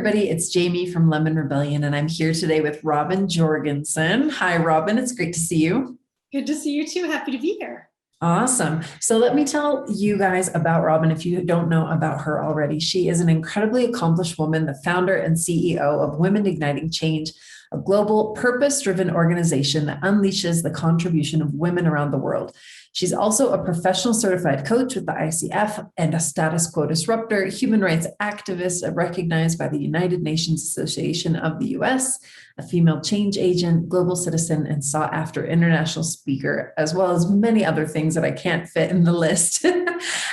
everybody. It's Jamie from Lemon Rebellion, and I'm here today with Robbin Jorgensen. Hi, Robbin. It's great to see you. Good to see you too. Happy to be here. Awesome. So let me tell you guys about Robbin if you don't know about her already. She is an incredibly accomplished woman, the founder and CEO of Women Igniting Change, a global purpose-driven organization that unleashes the contribution of women around the world. She's also a professional certified coach with the ICF and a status quo disruptor, human rights activist recognized by the United Nations Association of the US, a female change agent, global citizen, and sought after international speaker, as well as many other things that I can't fit in the list.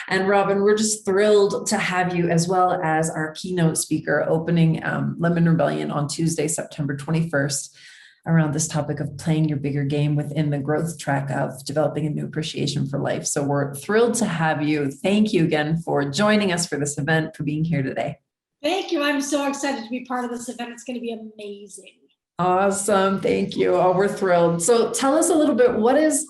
And Robbin, we're just thrilled to have you as well as our keynote speaker opening Lemon Rebellion on Tuesday, September 21st. Around this topic of playing your bigger game within the growth track of developing a new appreciation for life. So we're thrilled to have you. Thank you again for joining us for this event, for being here today. Thank you. I'm so excited to be part of this event. It's going to be amazing. Awesome. Thank you. Oh, we're thrilled. So tell us a little bit, what is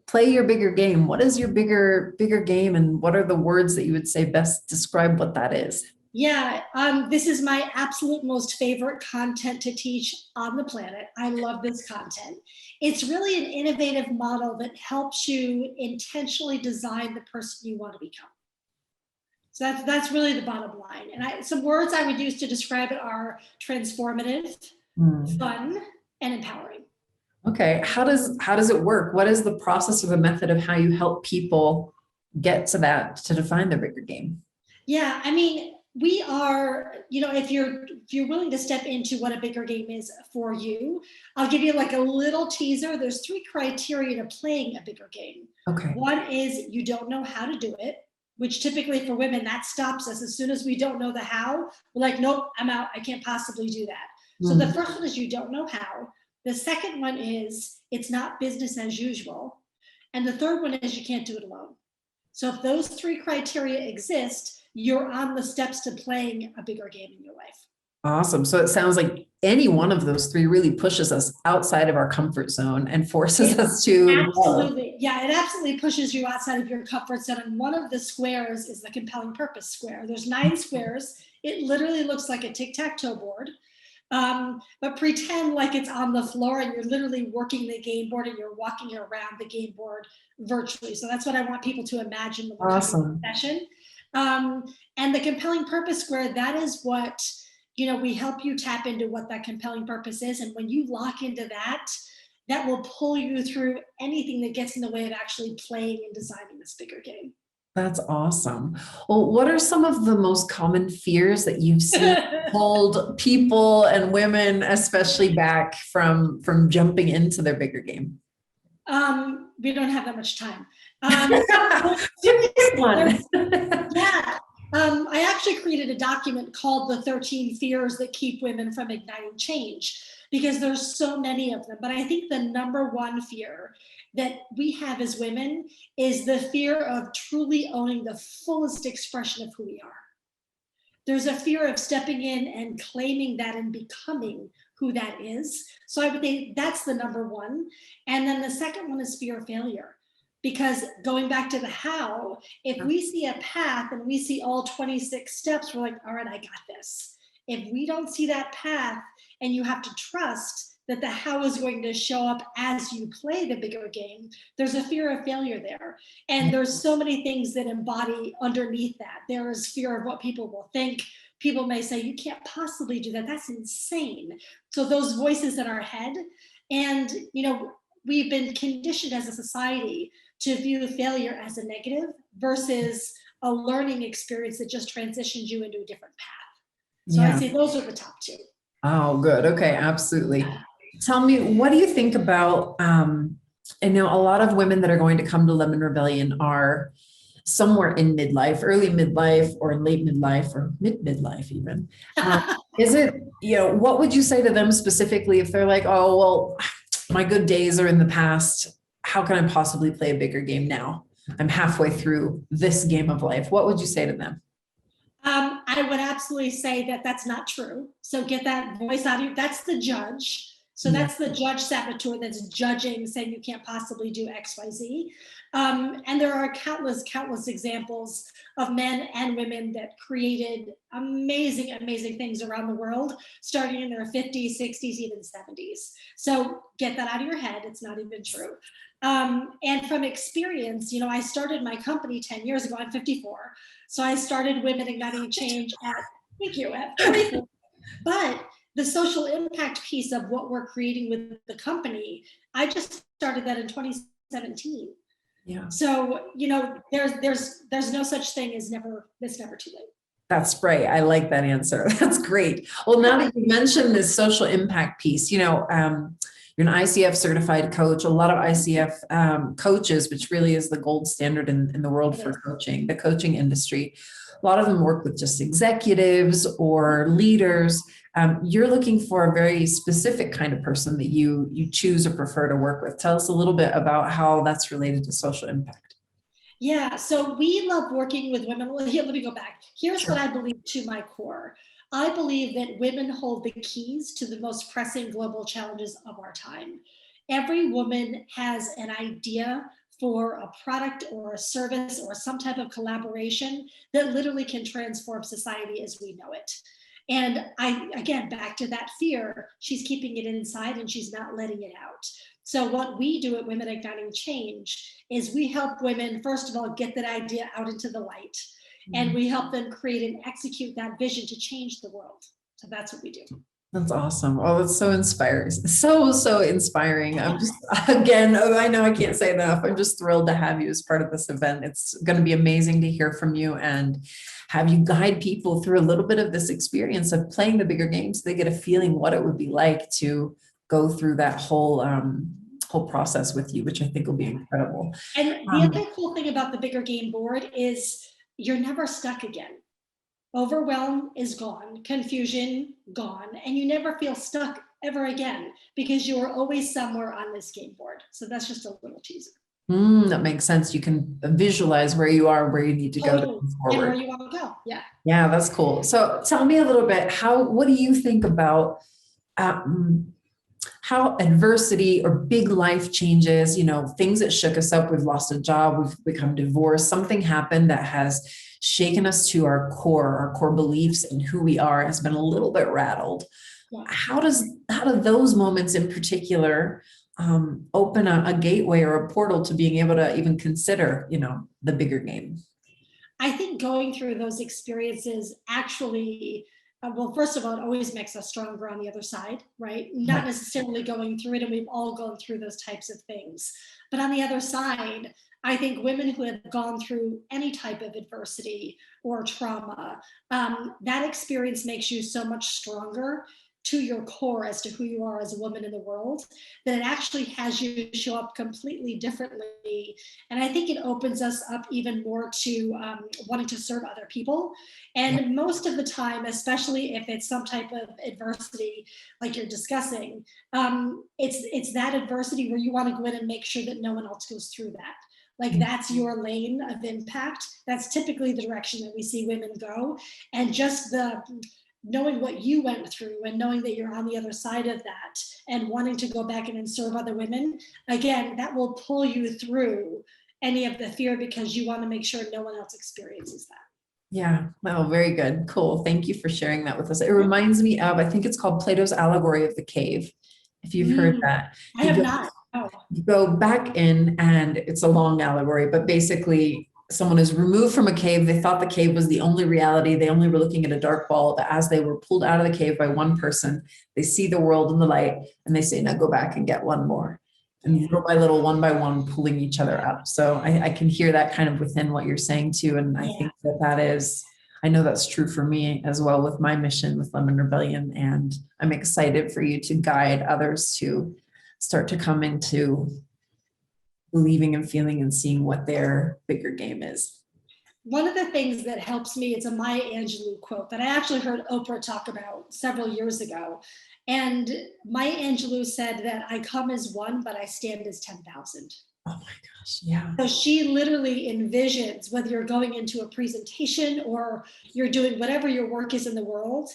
play your bigger game? What is your bigger game? And what are the words that you would say best describe what that is? Yeah, this is my absolute most favorite content to teach on the planet. I love this content. It's really an innovative model that helps you intentionally design the person you want to become. So that's really the bottom line. And some words I would use to describe it are transformative, fun, and empowering. Okay, how does it work? What is the process or the method of how you help people get to that, to define their bigger game? Yeah, I mean, we are, if you're willing to step into what a bigger game is for you, I'll give you like a little teaser. There's 3 criteria to playing a bigger game. Okay. One is you don't know how to do it, which typically for women, that stops us. As soon as we don't know the how, we're like, nope, I'm out. I can't possibly do that. So the first one is you don't know how. The second one is it's not business as usual. And the third one is you can't do it alone. So if those 3 criteria exist, you're on the steps to playing a bigger game in your life. Awesome. So it sounds like any one of those 3 really pushes us outside of our comfort zone and forces us to. Absolutely. Yeah, it absolutely pushes you outside of your comfort zone. And one of the squares is the compelling purpose square. There's 9 squares. It literally looks like a tic-tac-toe board. But pretend like it's on the floor and you're literally working the game board and you're walking around the game board virtually. So that's what I want people to imagine when we're having a session. And the compelling purpose square, that is what, we help you tap into what that compelling purpose is. And when you lock into that, that will pull you through anything that gets in the way of actually playing and designing this bigger game. That's awesome. Well, what are some of the most common fears that you've seen hold people and women, especially back from jumping into their bigger game? We don't have that much time. Yeah. I actually created a document called The 13 Fears That Keep Women from Igniting Change, because there's so many of them. But I think the number one fear that we have as women is the fear of truly owning the fullest expression of who we are. There's a fear of stepping in and claiming that and becoming who that is. So I would think that's the number one. And then the second one is fear of failure. Because going back to the how, if we see a path and we see all 26 steps, we're like, all right, I got this. If we don't see that path and you have to trust that the how is going to show up as you play the bigger game, there's a fear of failure there. And there's so many things that embody underneath that. There is fear of what people will think. People may say, you can't possibly do that. That's insane. So those voices in our head, and we've been conditioned as a society to view failure as a negative versus a learning experience that just transitions you into a different path. So I'd say those are the top 2. Oh, good. Okay, absolutely. Tell me, what do you think about, I know a lot of women that are going to come to Lemon Rebellion are somewhere in midlife, early midlife, or late midlife, or midlife even. Is it, what would you say to them specifically if they're like, oh, well, my good days are in the past. How can I possibly play a bigger game now? I'm halfway through this game of life. What would you say to them? I would absolutely say that that's not true. So get that voice out of you. That's the judge. So that's the judge saboteur that's judging, saying you can't possibly do X, Y, Z. And there are countless examples of men and women that created amazing, amazing things around the world, starting in their 50s, 60s, even 70s. So get that out of your head. It's not even true. And from experience, you know, I started my company 10 years ago. I'm 54. So I started Women Igniting Change at 44. But the social impact piece of what we're creating with the company, I just started that in 2017. Yeah. So, you know, there's no such thing as it's never too late. That's right. I like that answer. That's great. Well, now that you mentioned this social impact piece, you know, you're an ICF certified coach. A lot of ICF coaches, which really is the gold standard in the world for coaching, the coaching industry. A lot of them work with just executives or leaders. You're looking for a very specific kind of person that you choose or prefer to work with. Tell us a little bit about how that's related to social impact. Yeah, so we love working with women. Well, here, let me go back. Here's Sure. what I believe to my core. I believe that women hold the keys to the most pressing global challenges of our time. Every woman has an idea for a product or a service or some type of collaboration that literally can transform society as we know it. And again, back to that fear, she's keeping it inside and she's not letting it out. So what we do at Women Igniting Change is we help women, first of all, get that idea out into the light. And we help them create and execute that vision to change the world. So that's what we do. That's awesome. Oh, that's so inspiring. So inspiring. I'm just, again, I know I can't say enough. I'm just thrilled to have you as part of this event. It's going to be amazing to hear from you and have you guide people through a little bit of this experience of playing the bigger game so they get a feeling what it would be like to go through that whole process with you, which I think will be incredible. And the other cool thing about the bigger game board is you're never stuck again. Overwhelm is gone, confusion gone, and you never feel stuck ever again because you are always somewhere on this game board. So that's just a little teaser. That makes sense. You can visualize where you are, where you need to go to move forward. And where you want to go. Yeah. Yeah, that's cool. So tell me a little bit, what do you think about how adversity or big life changes, you know, things that shook us up, we've lost a job, we've become divorced, something happened that has shaken us to our core beliefs and who we are has been a little bit rattled. Yeah. How do those moments in particular open a gateway or a portal to being able to even consider, you know, the bigger game? I think going through those experiences actually, well, first of all, it always makes us stronger on the other side, right? Not necessarily going through it, and we've all gone through those types of things. But on the other side, I think women who have gone through any type of adversity or trauma, that experience makes you so much stronger to your core as to who you are as a woman in the world, that it actually has you show up completely differently. And I think it opens us up even more to wanting to serve other people. And most of the time, especially if it's some type of adversity like you're discussing, it's that adversity where you want to go in and make sure that no one else goes through that. Like that's your lane of impact. That's typically the direction that we see women go. And just the knowing what you went through and knowing that you're on the other side of that and wanting to go back in and serve other women, again, that will pull you through any of the fear because you want to make sure no one else experiences that. Yeah. Oh, very good. Cool. Thank you for sharing that with us. It reminds me of, I think it's called Plato's Allegory of the Cave. If you've heard that. I have not. Oh. You go back in and it's a long allegory, but basically someone is removed from a cave. They thought the cave was the only reality. They only were looking at a dark ball. But as they were pulled out of the cave by one person, they see the world in the light and they say, now go back and get one more. And little by little, one by one, pulling each other up. So I can hear that kind of within what you're saying too. And I think that is, I know that's true for me as well with my mission with Lemon Rebellion. And I'm excited for you to guide others to start to come into believing and feeling and seeing what their bigger game is. One of the things that helps me, it's a Maya Angelou quote that I actually heard Oprah talk about several years ago. And Maya Angelou said that I come as one, but I stand as 10,000. Oh my gosh, yeah. So she literally envisions whether you're going into a presentation or you're doing whatever your work is in the world,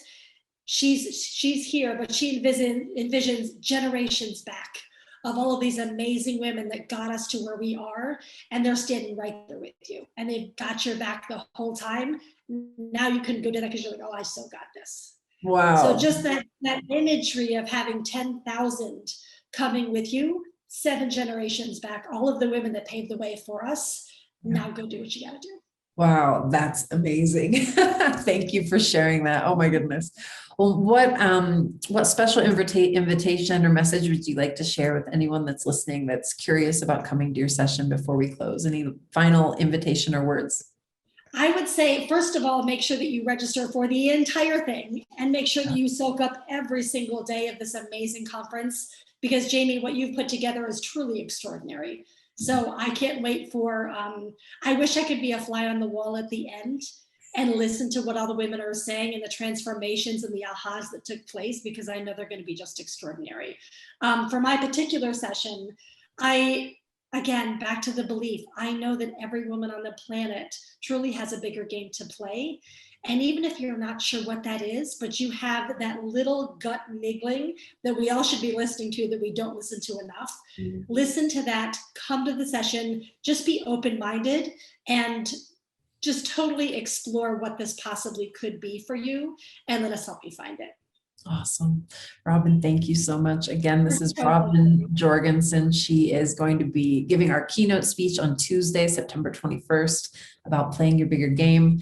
she's here, but she envisions generations back of all of these amazing women that got us to where we are, and they're standing right there with you, and they've got your back the whole time. Now you can go to that because you're like, oh, I still got this. Wow. So just that imagery of having 10,000 coming with you, 7 generations back, all of the women that paved the way for us. Now go do what you got to do. Wow, that's amazing. Thank you for sharing that. Oh my goodness. Well, what special invitation or message would you like to share with anyone that's listening that's curious about coming to your session before we close? Any final invitation or words? I would say, first of all, make sure that you register for the entire thing and make sure that you soak up every single day of this amazing conference, because Jamie, what you've put together is truly extraordinary. So I can't wait for, I wish I could be a fly on the wall at the end and listen to what all the women are saying and the transformations and the ahas that took place, because I know they're going to be just extraordinary. For my particular session, again, back to the belief, I know that every woman on the planet truly has a bigger game to play. And even if you're not sure what that is, but you have that little gut niggling that we all should be listening to that we don't listen to enough, listen to that, come to the session, just be open-minded and just totally explore what this possibly could be for you, and let us help you find it. Awesome. Robbin, thank you so much. Again, this is Robbin Jorgensen. She is going to be giving our keynote speech on Tuesday, September 21st, about playing your bigger game.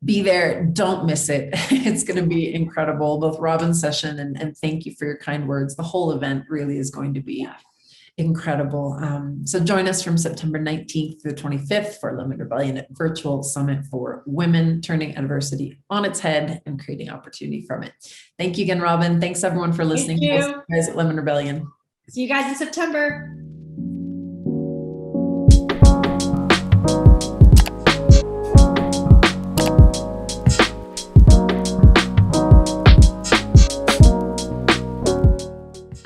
Be there. Don't miss it. It's going to be incredible, both Robbin's session and thank you for your kind words. The whole event really is going to be incredible. So join us from September 19th through the 25th for Lemon Rebellion Virtual Summit for Women, turning adversity on its head and creating opportunity from it. Thank you again, Robbin. Thanks everyone for listening. Thank you. See you guys at Lemon Rebellion. See you guys in September.